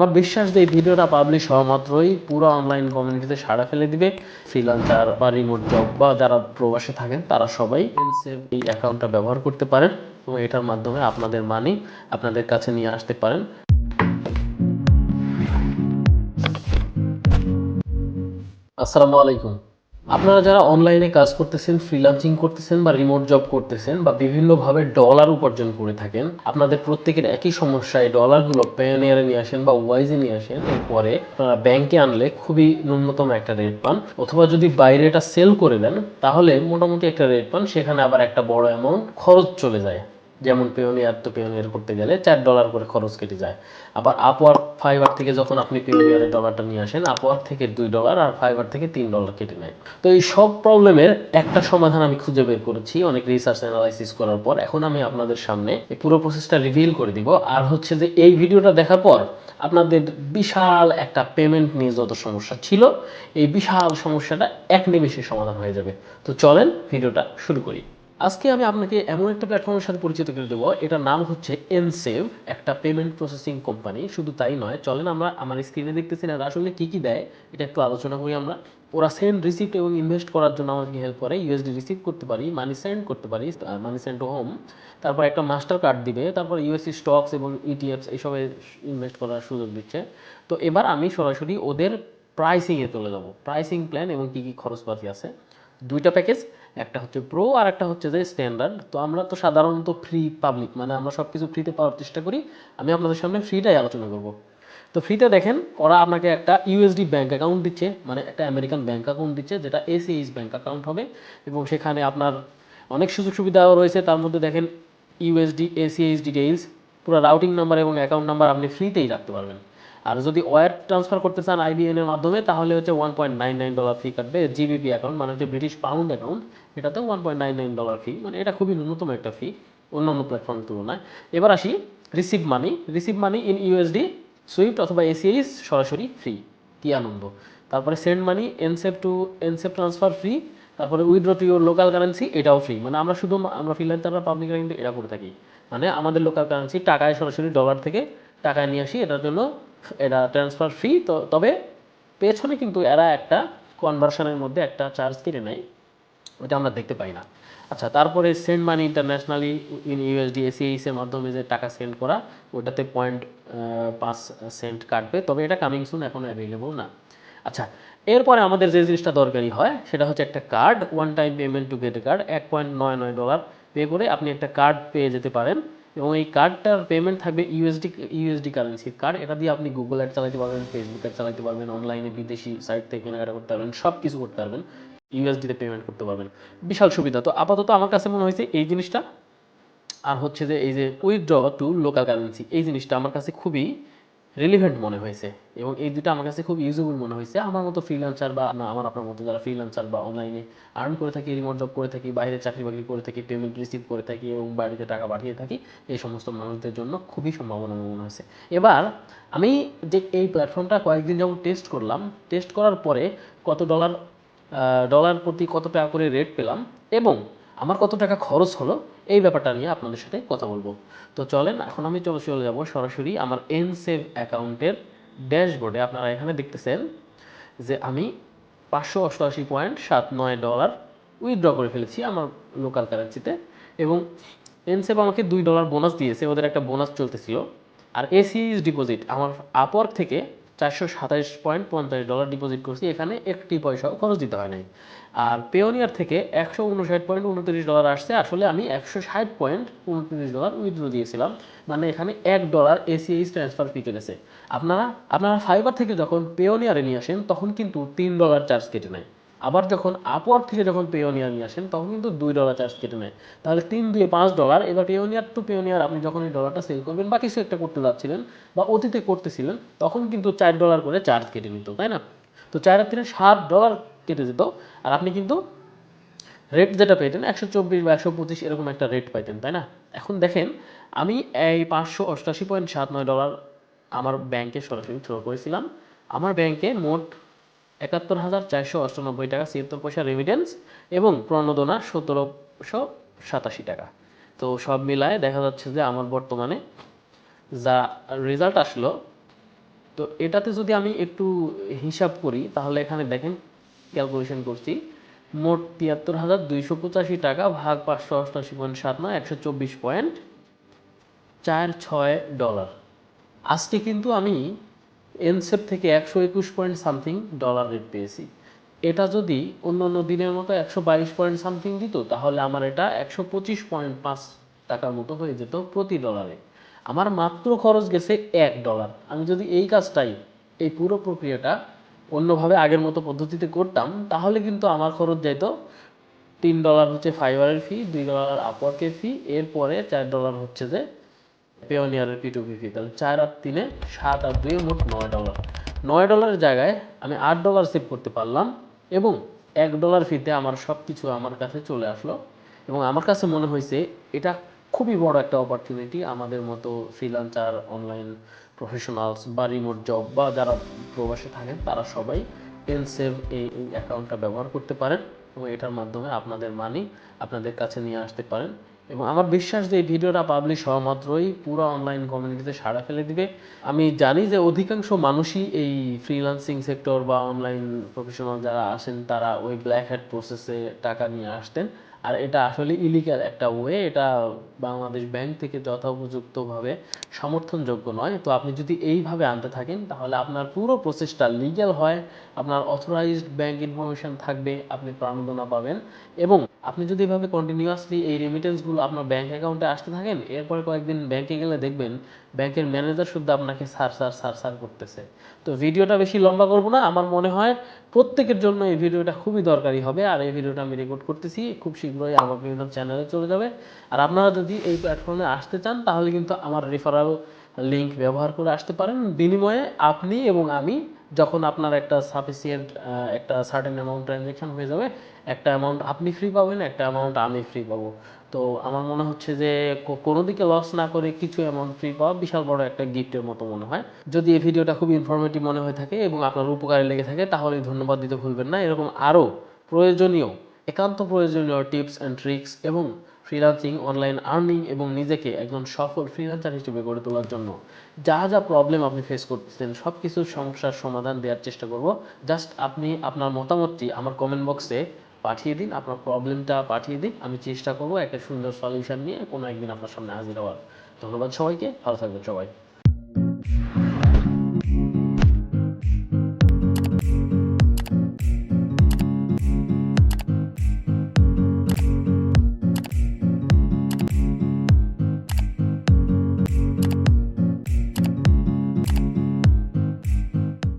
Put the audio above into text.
আমার বিশ্বাস যে এই ভিডিওটা পাবলিশ হওয়া মাত্রই পুরো অনলাইন কমিউনিটিতে সাড়া ফেলে দিবে। ফ্রিল্যান্সার বা রিমোট জব বা যারা প্রবাসে থাকেন তারা সবাই এনসেভ এই অ্যাকাউন্টটা ব্যবহার করতে পারেন এবং এটার মাধ্যমে আপনাদের মানি আপনাদের কাছে নিয়ে আসতে পারেন। আসসালামু আলাইকুম। আপনারা যারা অনলাইনে কাজ করতেছেন, ফ্রিল্যান্সিং করতেছেন বা রিমোট জব করতেছেন বা বিভিন্নভাবে ডলার উপার্জন করে থাকেন, আপনাদের প্রত্যেকের একই সমস্যা। এই ডলারগুলো পেয়োনিয়ারে নিয়ে আসেন বা ওয়াইজে নিয়ে আসেন, এরপরে আপনারা ব্যাংকে আনলে খুবই ন্যূনতম একটা রেট পান, অথবা যদি বাইরে এটা সেল করে দেন তাহলে মোটামুটি একটা রেট পান, সেখানে আবার একটা বড় অ্যামাউন্ট খরচ চলে যায়। যেমন পেয়োনিয়ার করতে গেলে $4 করে খরচ কেটে যায়। আবার আপওয়ার্ক ফাইবার থেকে যখন আপনি পেয়োনিয়ারের ডলারটা নিয়ে আসেন, আপওয়ার্ক থেকে $2 আর ফাইবার থেকে $3 কেটে নেয়। তো এই সব প্রবলেমের একটা সমাধান আমি খুঁজে বের করেছি অনেক রিসার্চ অ্যানালাইসিস করার পর। এখন আমি আপনাদের সামনে এই পুরো প্রসেসটা রিভিল করে দিব। আর হচ্ছে যে এই ভিডিওটা দেখার পর আপনাদের বিশাল একটা পেমেন্ট নিয়ে যত সমস্যা ছিল, এই বিশাল সমস্যাটা এক নিমেষে সমাধান হয়ে যাবে। তো চলেন ভিডিওটা শুরু করি। আজকে আমি আপনাকে এমন একটা প্ল্যাটফর্মের সাথে পরিচিত করে দেবো, এটার নাম হচ্ছে এনসেভ, একটা পেমেন্ট প্রসেসিং কোম্পানি। শুধু তাই নয়, চলেন আমরা আমার স্ক্রিনে দেখতেছি না আসলে কি কি দেয় এটা একটু আলোচনা করি আমরা। ওরা সেন্ড রিসিপ্ট এবং ইনভেস্ট করার জন্য আমাকে হেল্প করে। ইউএসডি রিসিভ করতে পারি, মানি সেন্ড করতে পারি, মানি সেন্ড টু হোম। তারপর একটা মাস্টার কার্ড দিবে, তারপর ইউএসসি স্টকস এবং ইটিএফস এইসবে ইনভেস্ট করার সুযোগ দিচ্ছে। তো এবার আমি সরাসরি ওদের প্রাইসিংয়ে চলে যাব, প্রাইসিং প্ল্যান এবং কী কী খরচপাতি আছে। দুইটা প্যাকেজ, একটা হচ্ছে প্রো আর একটা হচ্ছে যে স্ট্যান্ডার্ড। তো আমরা তো সাধারণত ফ্রি পাবলিক, মানে আমরা সব কিছু ফ্রিতে পাওয়ার চেষ্টা করি। আমি আপনাদের সামনে ফ্রিটাই আলোচনা করব। তো ফ্রিতে দেখেন, ওরা আপনাকে একটা ইউএসডি ব্যাঙ্ক অ্যাকাউন্ট দিচ্ছে, মানে একটা আমেরিকান ব্যাঙ্ক অ্যাকাউন্ট দিচ্ছে, যেটা এসিএইচ ব্যাঙ্ক অ্যাকাউন্ট হবে। এবং সেখানে আপনার অনেক সুযোগ সুবিধাও রয়েছে। তার মধ্যে দেখেন ইউএসডি এসিএইচ ডিটেইলস, পুরো রাউটিং নাম্বার এবং অ্যাকাউন্ট নাম্বার আপনি ফ্রিতেই রাখতে পারবেন। আর যদি ওয়্যার ট্রান্সফার করতে চান আইবিএন এর মাধ্যমে, তাহলে হচ্ছে $1.99 ফি কাটবে। জিবিপি অ্যাকাউন্ট মানে হচ্ছে ব্রিটিশ পাউন্ড অ্যাকাউন্ট, এটাতেও $1.99 ফি, মানে এটা খুবই ন্যূনতম একটা ফি অন্যান্য প্ল্যাটফর্মের তুলনায়। এবার আসি receive money in USD, Swift অথবা এসিএইচ সরাসরি ফ্রি, কি আনন্দ। তারপরে সেন্ড মানি এনসেপ ট্রান্সফার ফ্রি। তারপরে withdraw to your local currency, এটাও ফ্রি। মানে আমরা ফ্রিল্যান্সাররা পাবলিকরা কিন্তু এটা করে থাকি, মানে আমাদের লোকাল কারেন্সি টাকায় সরাসরি ডলার থেকে টাকায় নিয়ে আসি, এটার জন্য এটা ট্রান্সফার ফ্রি। তো তবে পেছনে কিন্তু এরা একটা কনভার্সনের মধ্যে একটা চার্জ কেটে নেয়, ওটা আমরা দেখতে পাই না। আচ্ছা, তারপরে send money internationally in USD ACH এর মাধ্যমে যে টাকা সেন্ড করা, ওটাতে 0.5 সেন্ট কাটবে, তবে এটা কামিং সুন, এখন অ্যাভেলেবল না। আচ্ছা, এরপরে আমাদের যে জিনিসটা দরকারি হয় সেটা হচ্ছে একটা card, one time payment to get A card. $1.99 pay করে আপনি একটা কার্ড পেয়ে যেতে পারেন। এবং এই কার্ডটার পেমেন্ট থাকবে ইউএসডি কারেন্সির কার্ড। এটা দিয়ে আপনি গুগল অ্যাড চালাতে পারবেন, ফেসবুক অ্যাড চালাতে পারবেন, অনলাইনে বিদেশি সাইট থেকে কেনাকাটা করতে পারবেন, সব কিছু করতে পারবেন, ইউএসডিতে পেমেন্ট করতে পারবেন। বিশাল সুবিধা। তো আপাতত আমার কাছে মনে হয়েছে এই জিনিসটা। আর হচ্ছে যে এই যে উইথড্র টু লোকাল কারেন্সি, এই জিনিসটা আমার কাছে খুবই রিলিভেন্ট মনে হয়েছে এবং এই দুটো আমার কাছে খুব ইউজেবল মনে হয়েছে। আমার মতো ফ্রিল্যান্সার বা আমার আপনার মতো যারা ফ্রিল্যান্সার বা অনলাইনে আর্ন করে থাকি, রিমোট জব করে থাকি, বাইরে চাকরি বাকরি করে থাকি, পেমেন্ট রিসিভ করে থাকি এবং বাড়িতে টাকা পাঠিয়ে থাকি, এই সমস্ত মানুষদের জন্য খুবই সম্ভাবনা মনে হয়েছে। এবার আমি যে এই প্ল্যাটফর্মটা কয়েকদিন যেমন টেস্ট করলাম, টেস্ট করার পরে কত ডলার প্রতি কত টাকা করে রেট পেলাম এবং আমার কত টাকা খরচ হলো, এই ব্যাপারটা নিয়ে আপনাদের সাথে কথা বলবো। তো চলেন এখন আমি চলে যাব সরাসরি আমার এনসেভ অ্যাকাউন্টের ড্যাশবোর্ডে। আপনারা এখানে দেখতেছেন যে আমি $588.79 উইথড্র করে ফেলেছি আমার লোকাল কারেন্সিতে। এবং এনসেভ আমাকে $2 বোনাস দিয়েছে, ওদের একটা বোনাস চলতেছিল। আর এসিএইচ ডিপোজিট আমার আপওয়ার্ক থেকে $427.50 ডিপোজিট করছি, এখানে একটি পয়সাও খরচ দিতে হয় নাই। আর পেওনিয়ার থেকে $159.29 আসছে, আসলে আমি $160.29 উইথড্র দিয়েছিলাম, মানে এখানে $1 এসিএইচ ট্রান্সফার ফি কেটেছে। আপনারা ফাইবার থেকে যখন পেওনিয়ারে নিয়ে আসেন তখন কিন্তু $3 চার্জ কেটে নেয়। আবার যখন আপওয়ার্ক থেকে যখন পেওনিয়ার নিয়ে আসেন তখন কিন্তু $2 চার্জ কেটে নেয়। তাহলে 3 2 $5। এবার পেওনিয়ার টু পেওনিয়ার আপনি যখন এই ডলারটা সেল করবেন বা কিছু একটা করতে যাচ্ছিলেন বা অতীতে করতেছিলেন, তখন কিন্তু $4 করে চার্জ কেটে নিত, তাই না? তো 4 আর 3 $7 কেটে যেত। আর আপনি কিন্তু রেট যেটা পেতেন 124 বা 125 এরকম একটা রেট পাইতেন, তাই না? এখন দেখেন, আমি এই $588.79 আমার ব্যাংকে সরাসরি থ্রো করেছিলাম। আমার ব্যাংকে মোট 71,498.76 রেমিটেন্স এবং প্রণোদনা 1,787 টাকা। তো সব মিলায় দেখা যাচ্ছে যে আমার বর্তমানে যা রেজাল্ট আসলো, তো এটাতে যদি আমি একটু হিসাব করি তাহলে এখানে দেখেন ক্যালকুলেশন করছি, মোট ৭৩,২৮৫ টাকা ভাগ ৫৮৮.৭৯ $124.46 আজকে কিন্তু আমি এনসেপ থেকে ১২১ পয়েন্ট সামথিং ডলার রেট পেয়েছি। এটা যদি অন্য অন্য দিনের মতো ১২২ পয়েন্ট সামথিং দিত তাহলে আমার এটা ১২৫.৫ টাকার মতো হয়ে যেত প্রতি ডলারে। আমার মাত্র খরচ গেছে $১। আমি যদি এই কাজটাই, এই পুরো প্রক্রিয়াটা অন্যভাবে আগের মতো পদ্ধতিতে করতাম তাহলে কিন্তু আমার খরচ যেত $৩ হচ্ছে ফাইবারের ফি, $2 আপওয়ার্কের ফি, এরপরে $4 হচ্ছে যে পেওনিয়ারের P2P ফি। তাহলে 4 আর 3 7 আর 2 মোট $9। $9 জায়গায় আমি $8 সেভ করতে পারলাম এবং $1 ফিতে আমার সব কিছু আমার কাছে চলে আসলো। এবং আমার কাছে মনে হয়েছে এটা খুবই বড় একটা অপরচুনিটি আমাদের মতো ফ্রিল্যান্সার, অনলাইন প্রফেশনালস বা রিমোট জব বা যারা প্রবাসে থাকেন তারা সবাই টেনসেভ এই অ্যাকাউন্টটা ব্যবহার করতে পারেন এবং এটার মাধ্যমে আপনাদের মানি আপনাদের কাছে নিয়ে আসতে পারেন। এবং আমার বিশ্বাস যে এই ভিডিওটা পাবলিশ হওয়া মাত্রই পুরো অনলাইন কমিউনিটিতে সাড়া ফেলে দিবে। আমি জানি যে অধিকাংশ মানুষই এই ফ্রিল্যান্সিং সেক্টর বা অনলাইন প্রফেশনাল যারা আসেন তারা ওই ব্ল্যাক হ্যাট প্রসেসে টাকা নিয়ে আসতেন, আর এটা আসলে ইলিগাল একটা ওয়ে, এটা বাংলাদেশ ব্যাংক থেকে যথোপযুক্তভাবে সমর্থনযোগ্য নয়। তো আপনি যদি এইভাবে আনতে থাকেন তাহলে আপনার পুরো প্রসেসটা লিগ্যাল হয়, আপনার অথরাইজড ব্যাংক ইনফরমেশন থাকবে, আপনি প্রণোদনা পাবেন এবং আপনি যদি এভাবে কন্টিনিউয়াসলি এই রেমিটেন্সগুলো আপনার ব্যাংক অ্যাকাউন্টে আসতে থাকেন, এরপরে কয়েকদিন ব্যাংকে গেলে দেখবেন ব্যাংকের ম্যানেজার শুদ্ধ আপনাকে সার করতেছে। তো ভিডিওটা বেশি লম্বা করব না, আমার মনে হয় প্রত্যেকের জন্য এই ভিডিওটা খুবই দরকারি হবে। আর এই ভিডিওটা আমি রেকর্ড করতেছি, খুব শীঘ্রই আমার বিভিন্ন চ্যানেলে চলে যাবে। আর আপনারা যদি এই প্ল্যাটফর্মে আসতে চান তাহলে কিন্তু আমার রেফারাল লিঙ্ক ব্যবহার করে আসতে পারেন। বিনিময়ে আপনি এবং আমি, যখন আপনার একটা সাফিসিয়েন্ট একটা সার্টেন অ্যামাউন্ট ট্রানজ্যাকশন হয়ে যাবে, একটা অ্যামাউন্ট আপনি ফ্রি পাবেন, একটা অ্যামাউন্ট আমি ফ্রি পাবো। তো আমার মনে হচ্ছে যে কোনো দিকে লস না করে কিছু অ্যামাউন্ট ফ্রি পাওয়া বিশাল বড় একটা গিফটের মতো মনে হয়। যদি এই ভিডিওটা খুব ইনফরমেটিভ মনে হয়ে থাকে এবং আপনার উপকারে লেগে থাকে তাহলে ধন্যবাদ দিতে ভুলবেন না। এরকম আরও প্রয়োজনীয়, একান্ত প্রয়োজনীয় টিপস অ্যান্ড ট্রিক্স এবং ফ্রিল্যান্সিং, অনলাইন আর্নিং এবং নিজেকে একজন সফল ফ্রিল্যান্সার হিসেবে গড়ে তোলার জন্য যা যা প্রবলেম আপনি ফেস করতেছেন সব কিছুর সমস্যার সমাধান দেওয়ার চেষ্টা করব। জাস্ট আপনি আপনার মতামতটি আমার কমেন্ট বক্সে পাঠিয়ে দিন, আপনার প্রবলেমটা পাঠিয়ে দিন, আমি চেষ্টা করব একটা সুন্দর সলিউশন নিয়ে কোনো একদিন আপনার সামনে হাজির হওয়ার। ধন্যবাদ সবাইকে, ভালো থাকবেন সবাই।